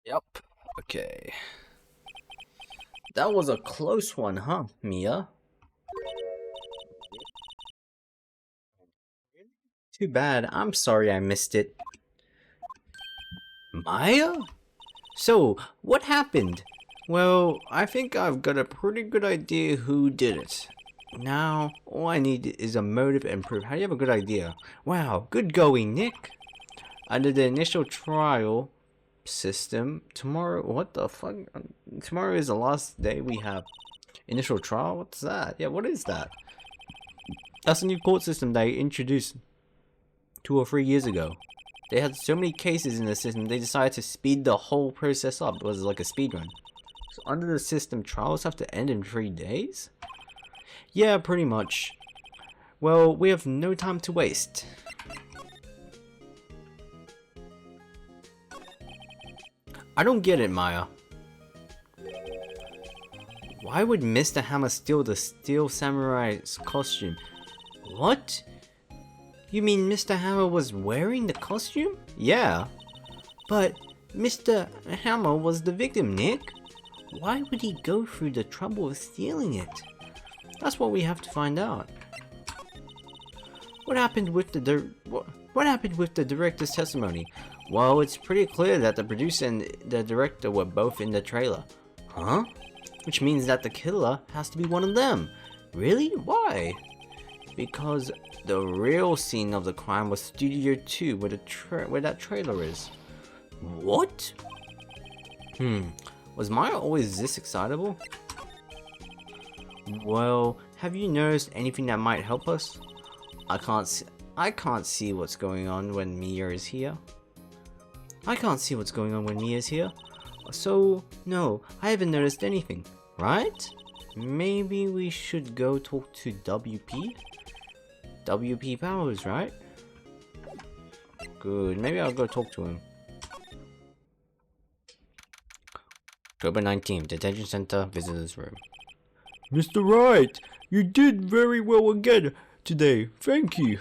Yep. Okay. That was a close one, huh, Mia? Too bad. I'm sorry I missed it. Maya? So, what happened? Well, I think I've got a pretty good idea who did it. Now, all I need is a motive and proof. How do you have a good idea? Wow, good going, Nick. Under the initial trial system, tomorrow, what the fuck? Tomorrow is the last day we have initial trial? What's that? Yeah, what is that? That's a new court system they introduced 2 or 3 years ago. They had so many cases in the system, they decided to speed the whole process up. It was like a speed run. So under the system, trials have to end in 3 days? Yeah, pretty much. Well, we have no time to waste. I don't get it, Maya. Why would Mr. Hammer steal the Steel Samurai's costume? What? You mean Mr. Hammer was wearing the costume? Yeah. But Mr. Hammer was the victim, Nick. Why would he go through the trouble of stealing it? That's what we have to find out. What happened with the director's testimony? Well, it's pretty clear that the producer and the director were both in the trailer. Huh? Which means that the killer has to be one of them. Really? Why? Because the real scene of the crime was Studio 2, where that trailer is. What? Was Maya always this excitable? Well, have you noticed anything that might help us? I can't see what's going on when Mia is here. So, no, I haven't noticed anything, right? Maybe we should go talk to WP? WP Powers, right? Good, maybe I'll go talk to him. October 19th, Detention Center, Visitors Room. Mr. Wright, you did very well again today, thank you.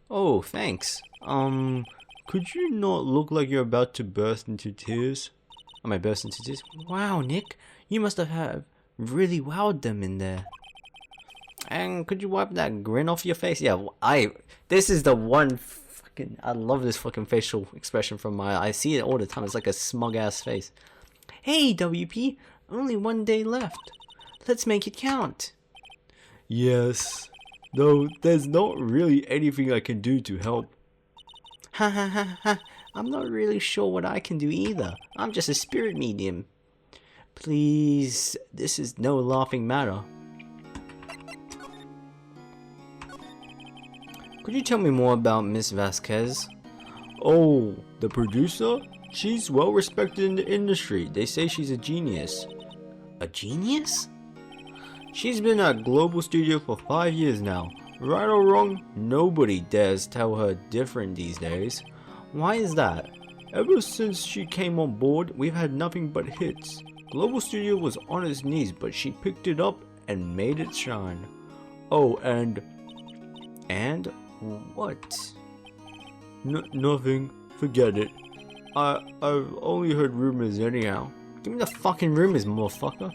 Oh, thanks. Could you not look like you're about to burst into tears? Am I burst into tears? Wow, Nick, you must have really wowed them in there. And could you wipe that grin off your face? Yeah, this is the one fucking, I love this fucking facial expression from Maya. I see it all the time. It's like a smug ass face. Hey, WP, only 1 day left. Let's make it count. Yes, though there's not really anything I can do to help. Ha ha ha ha, I'm not really sure what I can do either. I'm just a spirit medium. Please, this is no laughing matter. Could you tell me more about Miss Vasquez? Oh, the producer? She's well respected in the industry. They say she's a genius. A genius? She's been at Global Studio for 5 years now. Right or wrong, nobody dares tell her different these days. Why is that? Ever since she came on board, we've had nothing but hits. Global Studio was on its knees, but she picked it up and made it shine. Oh, and what? Nothing. Forget it. I've only heard rumors anyhow. Give me the fucking rumors, motherfucker.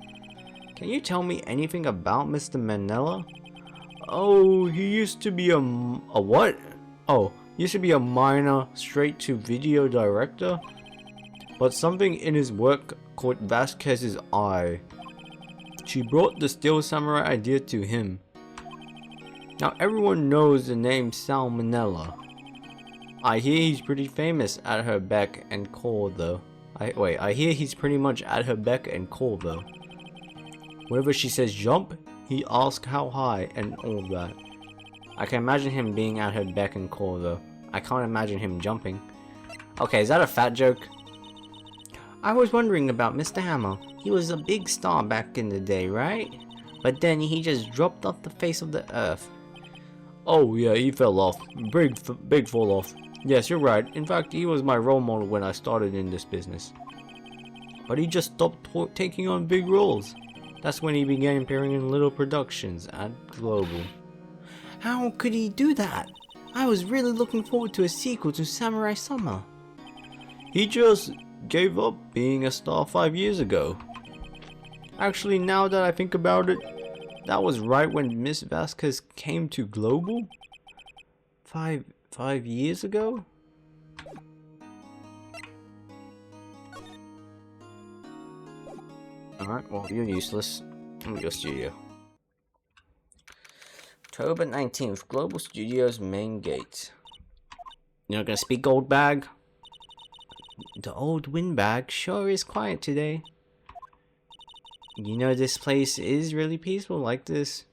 Can you tell me anything about Mr. Manella? Oh, he used to be a what? Oh, used to be a minor straight-to-video director? But something in his work caught Vasquez's eye. She brought the Steel Samurai idea to him. Now everyone knows the name Salmonella. I hear he's pretty famous at her beck and call though. I hear he's pretty much at her beck and call though. Whenever she says jump, he asks how high and all that. I can imagine him being at her beck and call though. I can't imagine him jumping. Okay, is that a fat joke? I was wondering about Mr. Hammer. He was a big star back in the day, right? But then he just dropped off the face of the earth. Oh yeah, he fell off. Big fall off. Yes, you're right. In fact, he was my role model when I started in this business. But he just stopped taking on big roles. That's when he began appearing in little productions at Global. How could he do that? I was really looking forward to a sequel to Samurai Summer. He just gave up being a star 5 years ago. Actually, now that I think about it, that was right when Miss Vasquez came to Global? Five years ago? Alright, well, you're useless. Let me go studio. October 19th, Global Studios main gate. You're not gonna speak, old bag? The old windbag sure is quiet today. You know, this place is really peaceful like this.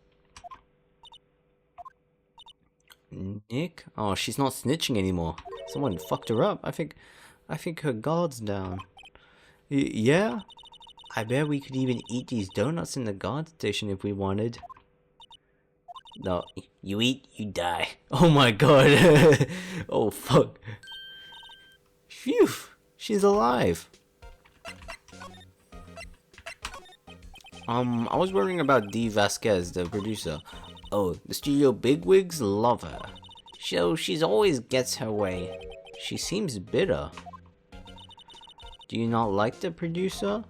Nick? Oh, she's not snitching anymore. Someone fucked her up. I think her guard's down. Yeah? I bet we could even eat these donuts in the guard station if we wanted. No, you eat, you die. Oh my god. Oh fuck. Phew, she's alive. I was wondering about Dee Vasquez, the producer. Oh, the studio bigwigs love her. So she's always gets her way. She seems bitter. Do you not like the producer?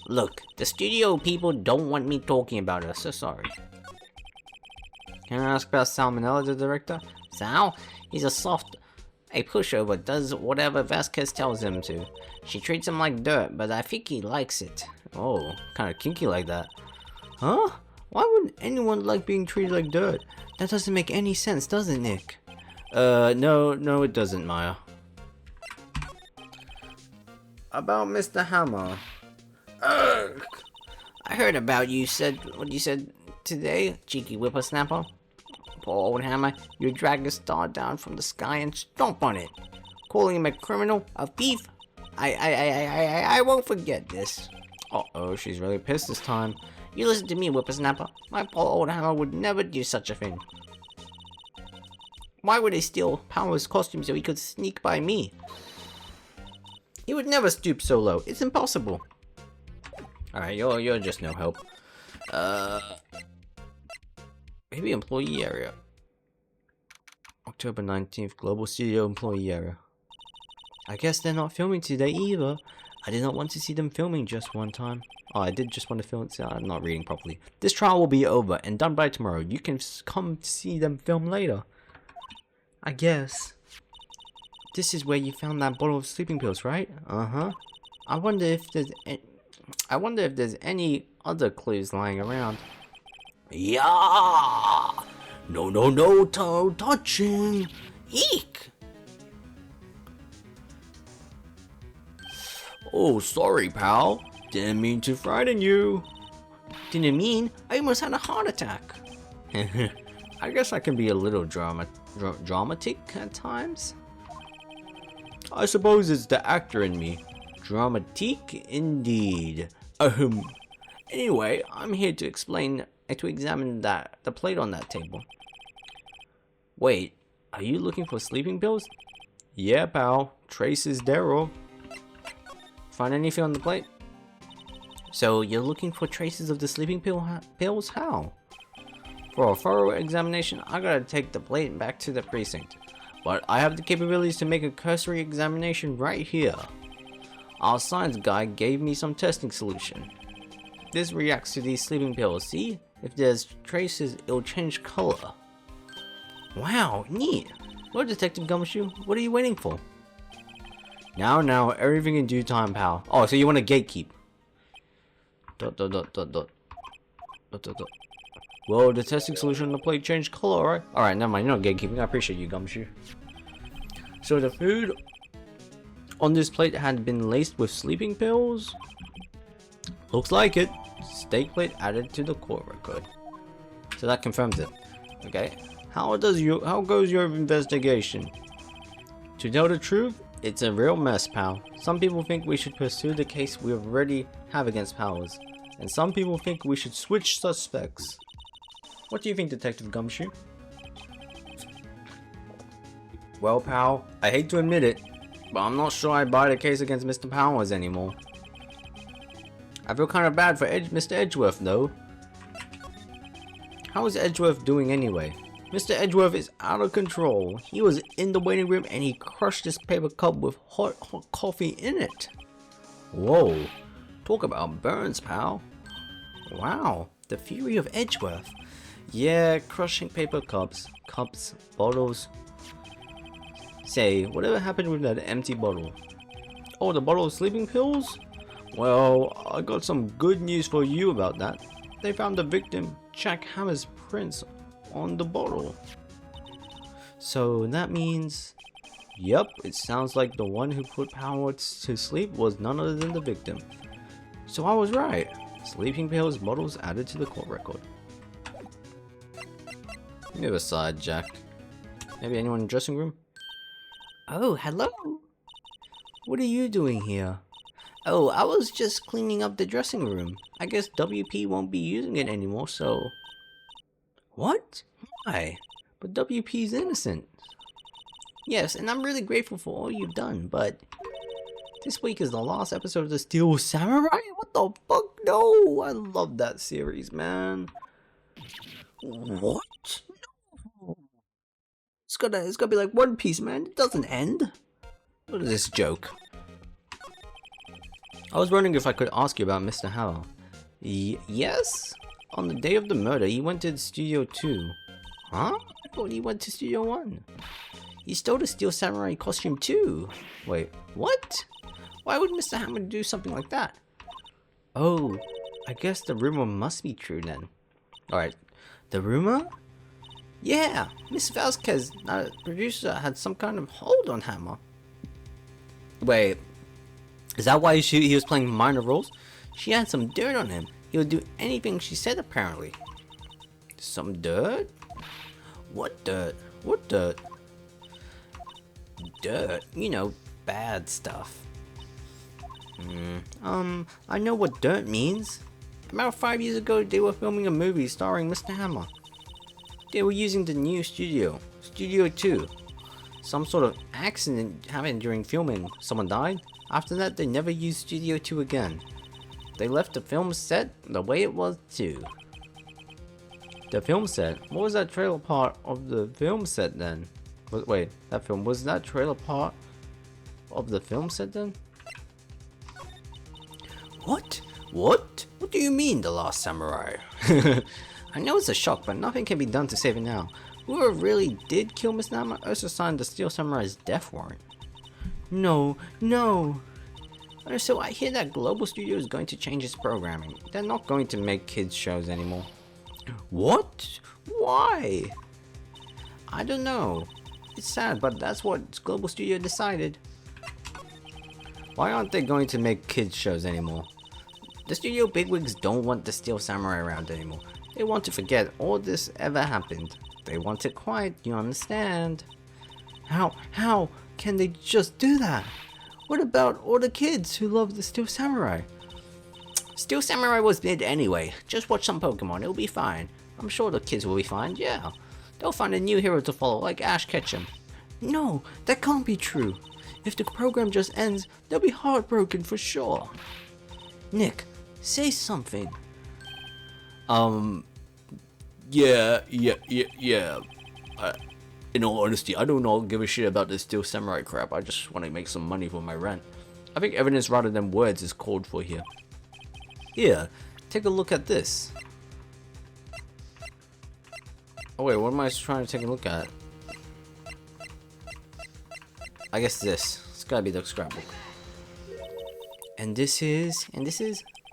Look, the studio people don't want me talking about her, so sorry. Can I ask about Salmonella, the director? Sal? He's a pushover, does whatever Vasquez tells him to. She treats him like dirt, but I think he likes it. Oh, kinda kinky like that. Huh? Why would anyone like being treated like dirt? That doesn't make any sense, does it, Nick? No, it doesn't, Maya. About Mr. Hammer. Ugh. I heard about what you said today, cheeky whippersnapper. Poor old Hammer, you drag a star down from the sky and stomp on it. Calling him a criminal, a thief. I won't forget this. Uh-oh, she's really pissed this time. You listen to me, whippersnapper. My poor old Hammer would never do such a thing. Why would he steal Power's costume so he could sneak by me? He would never stoop so low. It's impossible. Alright, you're just no help. Maybe employee area. October 19th, Global Studio employee area. I guess they're not filming today either. I did not want to see them filming just one time. Oh, I did just want to film it. I'm not reading properly. This trial will be over and done by tomorrow. You can come see them film later. I guess. This is where you found that bottle of sleeping pills, right? Uh-huh. I wonder if there's any other clues lying around. Yeah! No, toe touching! Eek! Oh, sorry, pal. Didn't mean to frighten you. Didn't mean? I almost had a heart attack. I guess I can be a little dramatic at times. I suppose it's the actor in me. Dramatique indeed. Anyway, I'm here to examine the plate on that table. Wait, are you looking for sleeping pills? Yeah, pal. Traces Daryl. Find anything on the plate? So you're looking for traces of the sleeping pills? How? For a thorough examination, I gotta take the plate back to the precinct. But I have the capabilities to make a cursory examination right here. Our science guy gave me some testing solution. This reacts to these sleeping pills. See? If there's traces, it'll change color. Wow, neat. Well, Detective Gumshoe, what are you waiting for? Now, everything in due time, pal. Oh, so you want to gatekeep. ... Well, the testing solution on the plate changed color, alright? Alright, never mind, you're not gatekeeping. I appreciate you, Gumshoe. So the food on this plate had been laced with sleeping pills? Looks like it. Steak plate added to the court record. So that confirms it. Okay. How goes your investigation? To tell the truth, it's a real mess, pal. Some people think we should pursue the case we already have against Powers, and some people think we should switch suspects. What do you think, Detective Gumshoe? Well, pal, I hate to admit it, but I'm not sure I buy the case against Mr. Powers anymore. I feel kind of bad for Mr. Edgeworth, though. How is Edgeworth doing anyway? Mr. Edgeworth is out of control. He was in the waiting room and he crushed this paper cup with hot coffee in it. Whoa, talk about burns, pal. Wow, the fury of Edgeworth. Yeah, crushing paper cups, bottles. Say, whatever happened with that empty bottle? Oh, the bottle of sleeping pills? Well, I got some good news for you about that. They found the victim, Jack Hammer's prints on the bottle. So that means, yep, it sounds like the one who put Howard to sleep was none other than the victim. So I was right. Sleeping pills bottles added to the court record. Move aside, Jack. Maybe anyone in the dressing room? Oh, hello. What are you doing here? Oh, I was just cleaning up the dressing room. I guess WP won't be using it anymore, so... What? Why? But WP's innocent. Yes, and I'm really grateful for all you've done, but... This week is the last episode of the Steel Samurai? What the fuck? No! I love that series, man. What? No! It's gonna be like One Piece, man. It doesn't end. What is this joke? I was wondering if I could ask you about Mr. Howell. Yes? On the day of the murder, he went to Studio 2. Huh? I thought he went to Studio 1. He stole the Steel Samurai costume too. Wait, what? Why would Mr. Hammer do something like that? Oh, I guess the rumor must be true then. Alright, the rumor? Yeah, Miss Vasquez, the producer, had some kind of hold on Hammer. Wait, is that why he was playing minor roles? She had some dirt on him. He would do anything she said apparently. Some dirt? What dirt? What dirt? Dirt, you know, bad stuff. I know what dirt means. About 5 years ago, they were filming a movie starring Mr. Hammer. They were using the new studio, Studio 2. Some sort of accident happened during filming. Someone died. After that, they never used Studio 2 again. They left the film set the way it was too. The film set? What was that trailer part of the film set then? Wait, that film, was that trailer part of the film set then? What? What? What do you mean, The Last Samurai? I know it's a shock, but nothing can be done to save it now. Whoever really did kill Miss Nama also signed the Steel Samurai's death warrant. No, no. So I hear that Global Studio is going to change its programming. They're not going to make kids shows anymore. What? Why? I don't know. It's sad, but that's what Global Studio decided. Why aren't they going to make kids shows anymore? The studio bigwigs don't want the Steel Samurai around anymore. They want to forget all this ever happened. They want it quiet, you understand? How can they just do that? What about all the kids who love the Steel Samurai? Steel Samurai was dead anyway. Just watch some Pokemon, it'll be fine. I'm sure the kids will be fine, yeah. They'll find a new hero to follow, like Ash Ketchum. No, that can't be true. If the program just ends, they'll be heartbroken for sure. Nick, say something. Yeah. In all honesty, I don't give a shit about this Steel Samurai crap. I just want to make some money for my rent. I think evidence rather than words is called for here. Here, take a look at this. Oh wait, what am I trying to take a look at? I guess this. It's gotta be the scrapbook. And this is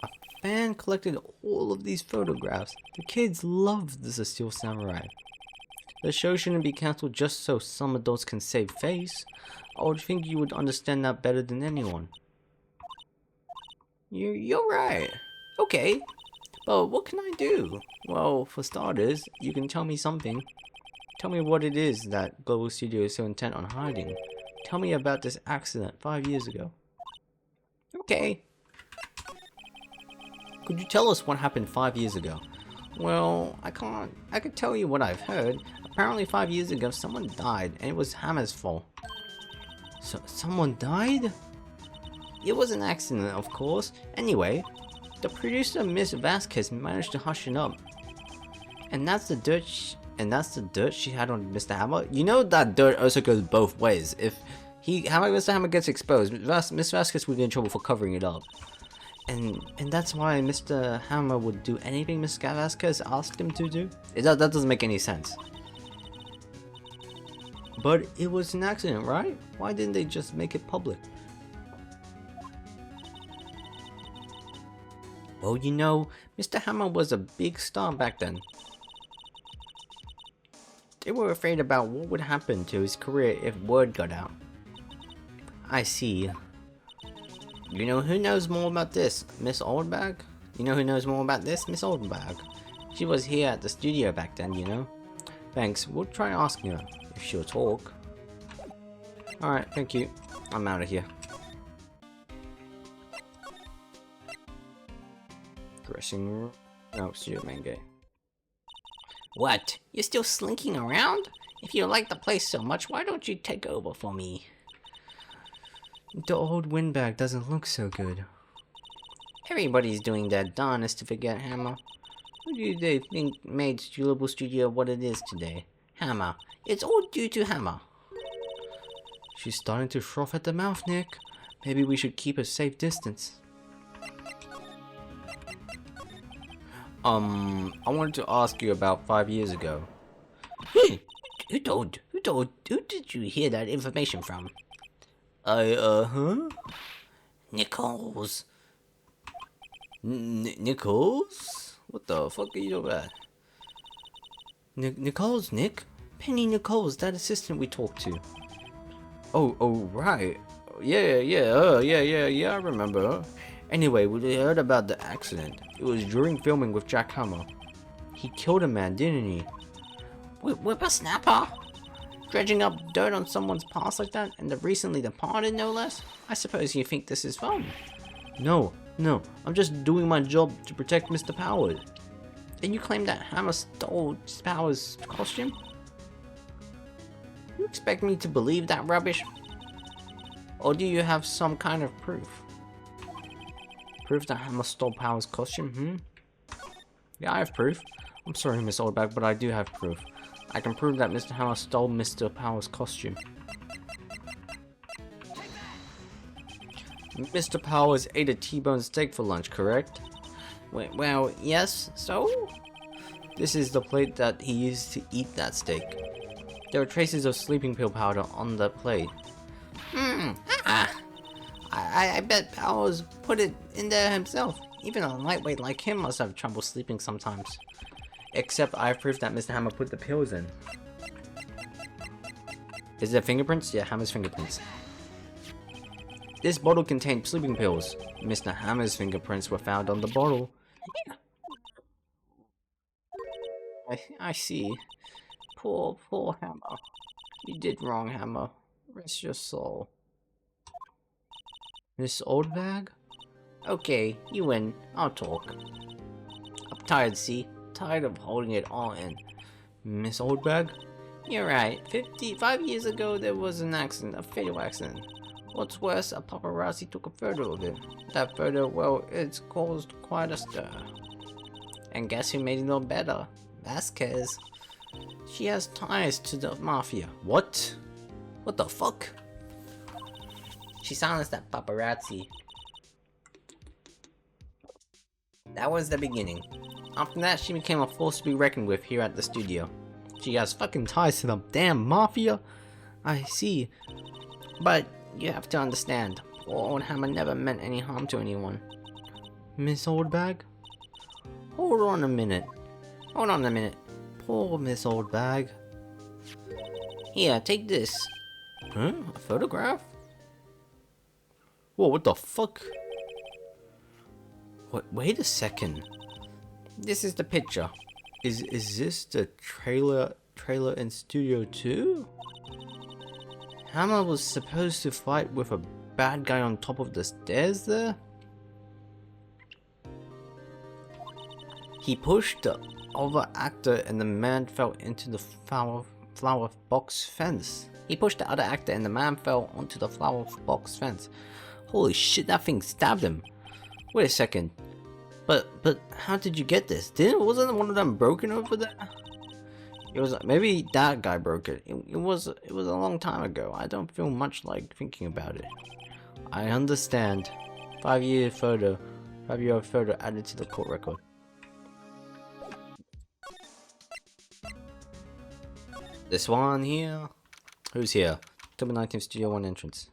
a fan collected all of these photographs. The kids love the Steel Samurai. The show shouldn't be cancelled just so some adults can save face. I would think you would understand that better than anyone. You're right. Okay. But what can I do? Well, for starters, you can tell me something. Tell me what it is that Global Studio is so intent on hiding. Tell me about this accident 5 years ago. Okay. Could you tell us what happened 5 years ago? Well, I can't. I could tell you what I've heard. Apparently 5 years ago someone died and it was Hammer's fault. So someone died? It was an accident, of course. Anyway, the producer Miss Vasquez managed to hush it up. And that's the dirt And that's the dirt she had on Mr. Hammer? You know that dirt also goes both ways. If Mr. Hammer gets exposed, Miss Vasquez would be in trouble for covering it up. And that's why Mr. Hammer would do anything Miss Vasquez asked him to do? That doesn't make any sense. But it was an accident, right? Why didn't they just make it public? Well, you know, Mr. Hammer was a big star back then. They were afraid about what would happen to his career if word got out. I see. You know who knows more about this? Miss Oldbag? You know who knows more about this? Miss Oldbag. She was here at the studio back then, you know? Thanks, we'll try asking her, if she'll talk. Alright, thank you. I'm out of here. Dressing room? No, studio main gate. What? You're still slinking around? If you like the place so much, why don't you take over for me? The old windbag doesn't look so good. Everybody's doing that darn is to forget Hammer. Who do they think made Julable Studio what it is today? Hammer. It's all due to Hammer. She's starting to froth at the mouth, Nick. Maybe we should keep a safe distance. I wanted to ask you about 5 years ago. Who did you hear that information from? Nichols. Nichols? What the fuck are you talking about? Nichols, Nick? Penny Nichols, that assistant we talked to. Oh, right. Yeah, I remember. Anyway, we heard about the accident. It was during filming with Jack Hammer. He killed a man, didn't he? Whippersnapper? Dredging up dirt on someone's past like that, and the recently departed, no less? I suppose you think this is fun. No, I'm just doing my job to protect Mr. Powers. And you claim that Hammer stole Powers' costume? You expect me to believe that rubbish? Or do you have some kind of proof? Proof that Hammer stole Powers' costume, Yeah, I have proof. I'm sorry, Miss Oldback, but I do have proof. I can prove that Mr. Hammer stole Mr. Powers' costume. Mr. Powers ate a T-bone steak for lunch, correct? Well, yes, so? This is the plate that he used to eat that steak. There were traces of sleeping pill powder on the plate. I bet Powers put it in there himself. Even a lightweight like him must have trouble sleeping sometimes. Except I have proof that Mr. Hammer put the pills in. Is there fingerprints? Yeah, Hammer's fingerprints. This bottle contained sleeping pills. Mr. Hammer's fingerprints were found on the bottle. I see. Poor Hammer. You did wrong, Hammer. Rest your soul. Miss Oldbag? Okay, you win. I'll talk. I'm tired, see? Tired of holding it all in. Miss Oldbag? You're right. 55 years ago there was an accident, a fatal accident. What's worse, a paparazzi took a photo of it. That photo, well, it's caused quite a stir. And guess who made it no better? Vasquez. She has ties to the mafia. What? What the fuck? She silenced that paparazzi. That was the beginning. After that, she became a force to be reckoned with here at the studio. She has fucking ties to the damn mafia? I see. But you have to understand, poor old Hammer never meant any harm to anyone. Miss Oldbag? Hold on a minute. Poor Miss Oldbag. Here, take this. Huh? A photograph? Whoa, what the fuck? Wait a second. This is the picture. Is this the trailer in Studio 2? Hammer was supposed to fight with a bad guy on top of the stairs there? He pushed the other actor and the man fell into the flower box fence. He pushed the other actor and the man fell onto the flower box fence. Holy shit, that thing stabbed him. Wait a second. But how did you get this? Wasn't one of them broken over there? It was maybe that guy broke it. It was a long time ago. I don't feel much like thinking about it. I understand. 5-year photo. 5-year-old photo added to the court record. This one here. Who's here? October 19th, Studio 1 entrance.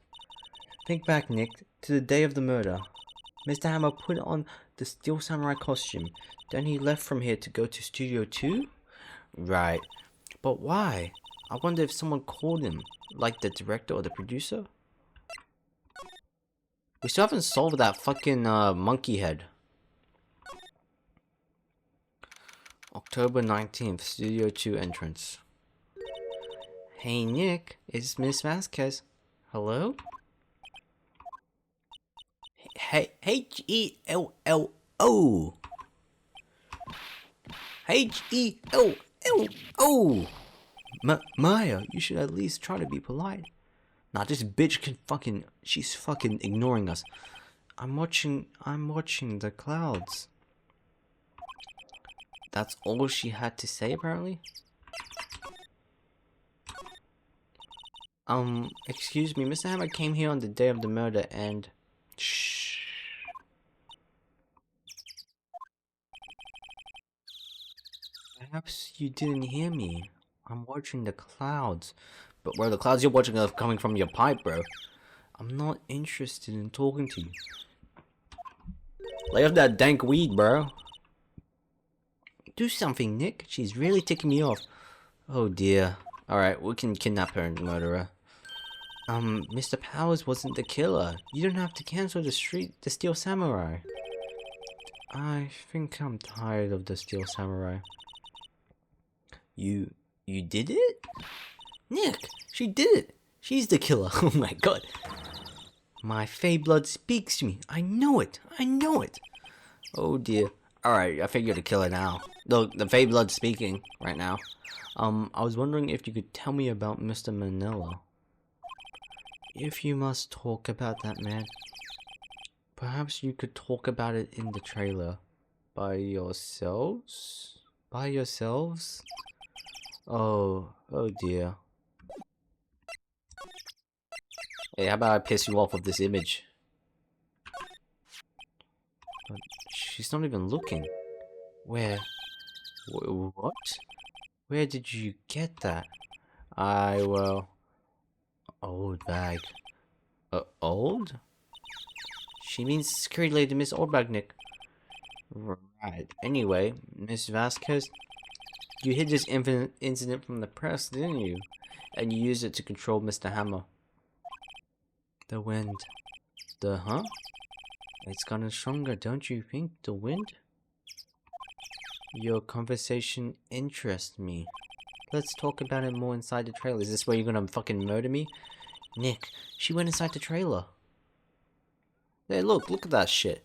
Think back, Nick, to the day of the murder. Mr. Hammer put on the Steel Samurai costume. Then he left from here to go to Studio 2? Right. But why? I wonder if someone called him, like the director or the producer? We still haven't solved that fucking monkey head. October 19th, Studio 2 entrance. Hey Nick, it's Miss Vasquez. Hello? Hey, H-E-L-L-O. H-E-L-L-O. Maya, you should at least try to be polite. Nah, this bitch can fucking... She's fucking ignoring us. I'm watching the clouds. That's all she had to say, apparently? Excuse me, Mr. Hammer came here on the day of the murder and... Shh. Perhaps you didn't hear me. I'm watching the clouds. But where the clouds you're watching are coming from your pipe, bro. I'm not interested in talking to you. Lay off that dank weed, bro. Do something, Nick. She's really ticking me off. Oh dear. Alright, we can kidnap her and murder her. Mr. Powers wasn't the killer. You don't have to cancel the Steel Samurai. I think I'm tired of the Steel Samurai. You did it? Nick, she did it. She's the killer. Oh my god. My Fey blood speaks to me. I know it. Oh dear. Alright, I think you're the killer now. The Fey blood's speaking right now. I was wondering if you could tell me about Mr. Manila. If you must talk about that man, perhaps you could talk about it in the trailer. By yourselves? Oh dear. Hey, how about I piss you off with this image? But she's not even looking. Where? What? Where did you get that? Old bag. Old? She means security lady Miss Oldbag, Nick. Right. Anyway, Miss Vasquez, you hid this incident from the press, didn't you? And you used it to control Mr. Hammer. The wind. Huh? It's gotten stronger, don't you think? The wind? Your conversation interests me. Let's talk about it more inside the trailer. Is this where you're gonna fucking murder me? Nick, she went inside the trailer. Hey, look at that shit.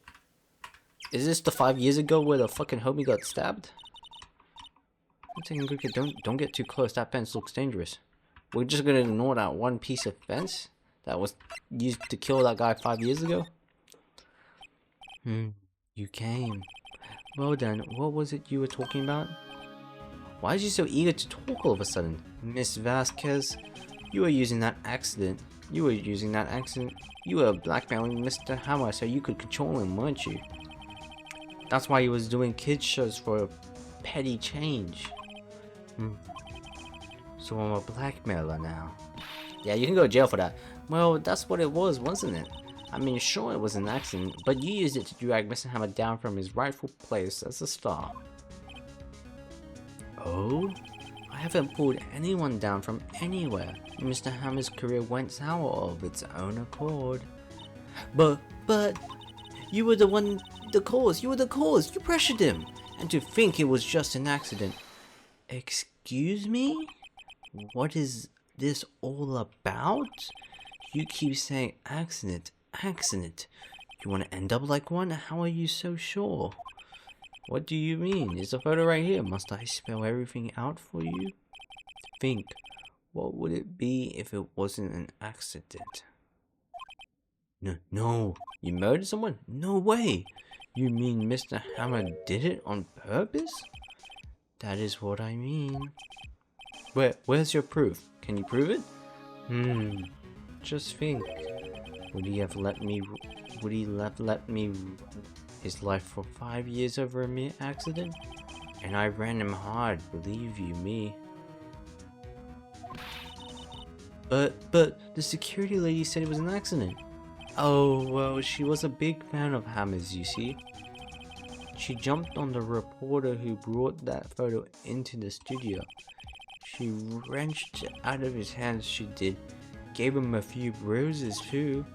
Is this the 5 years ago where the fucking homie got stabbed? I'm taking a good kid. Don't get too close. That fence looks dangerous. We're just gonna ignore that one piece of fence that was used to kill that guy 5 years ago? You came. Well then, what was it you were talking about? Why is you so eager to talk all of a sudden? Miss Vasquez, you were using that accident. You were blackmailing Mr. Hammer so you could control him, weren't you? That's why he was doing kids shows for a petty change. So I'm a blackmailer now. Yeah, you can go to jail for that. Well, that's what it was, wasn't it? I mean, sure it was an accident, but you used it to drag Mr. Hammer down from his rightful place as a star. Oh? I haven't pulled anyone down from anywhere. Mr. Hammer's career went sour of its own accord. But, you were the one, the cause. You pressured him. And to think it was just an accident. Excuse me? What is this all about? You keep saying accident. You want to end up like one? How are you so sure? What do you mean? There's a photo right here. Must I spell everything out for you? Think. What would it be if it wasn't an accident? No. You murdered someone? No way. You mean Mr. Hammer did it on purpose? That is what I mean. Where's your proof? Can you prove it? Just think. Would he have let me his life for 5 years over a mere accident? And I ran him hard, believe you me. But the security lady said it was an accident. Oh, well, she was a big fan of hammers, you see. She jumped on the reporter who brought that photo into the studio. She wrenched it out of his hands, she did. Gave him a few bruises too.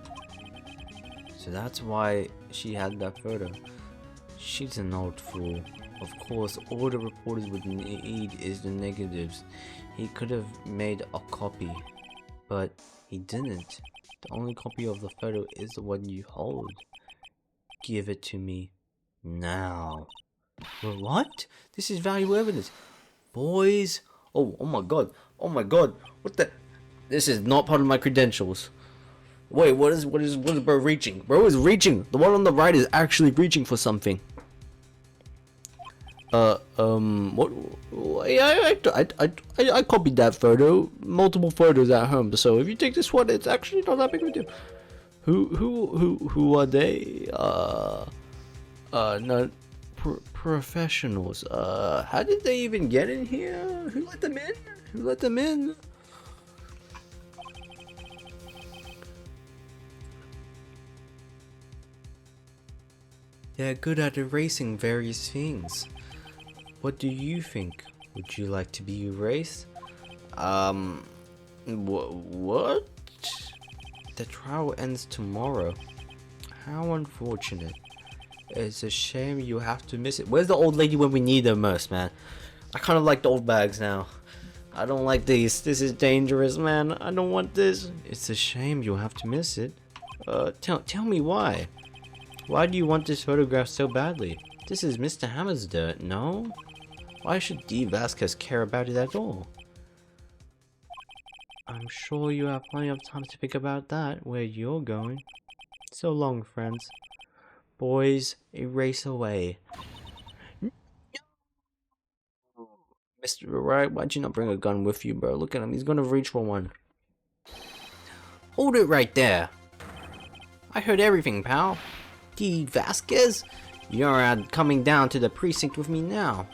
So that's why she had that photo. She's an old fool. Of course, all the reporters would need is the negatives. He could have made a copy, but he didn't. The only copy of the photo is the one you hold. Give it to me now. Well, what? This is valuable evidence. Boys. Oh my god. Oh my god. What the? This is not part of my credentials. Wait, what is bro reaching? Bro is reaching. The one on the right is actually reaching for something. What? Yeah, I copied that photo. Multiple photos at home. So if you take this one, it's actually not that big of a deal. Who are they? Not professionals. How did they even get in here? Who let them in? Who let them in? They're good at erasing various things. What do you think? Would you like to be erased? What? The trial ends tomorrow. How unfortunate. It's a shame you have to miss it. Where's the old lady when we need her most, man? I kind of like the old bags now. I don't like these. This is dangerous, man. I don't want this. It's a shame you'll have to miss it. Tell me why. Why do you want this photograph so badly? This is Mr. Hammer's dirt, no? Why should D. Vasquez care about it at all? I'm sure you have plenty of time to think about that, where you're going. So long, friends. Boys, erase away. Mr. Wright, why'd you not bring a gun with you, bro? Look at him, he's gonna reach for one. Hold it right there. I heard everything, pal. D. Vasquez? You're coming down to the precinct with me now.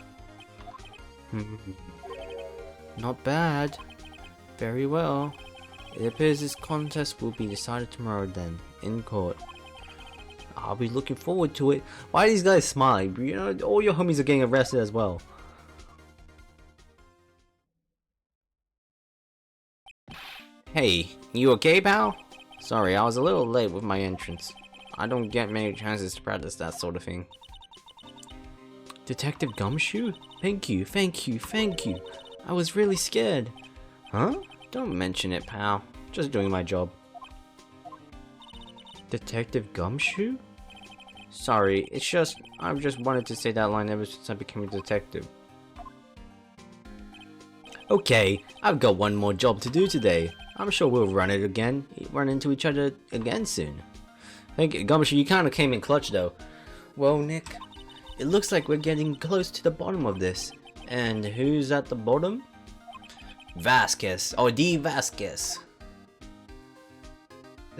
Not bad. Very well. It appears this contest will be decided tomorrow then, in court. I'll be looking forward to it. Why are these guys smiling? You know, all your homies are getting arrested as well. Hey, you okay, pal? Sorry, I was a little late with my entrance. I don't get many chances to practice that sort of thing. Detective Gumshoe? Thank you. I was really scared. Huh? Don't mention it, pal. Just doing my job. Detective Gumshoe? Sorry, I've just wanted to say that line ever since I became a detective. Okay, I've got one more job to do today. I'm sure we'll run into each other again soon. Thank you, Gumshoe, you kinda came in clutch though. Well, Nick, it looks like we're getting close to the bottom of this. And who's at the bottom? Vasquez, or D. Vasquez.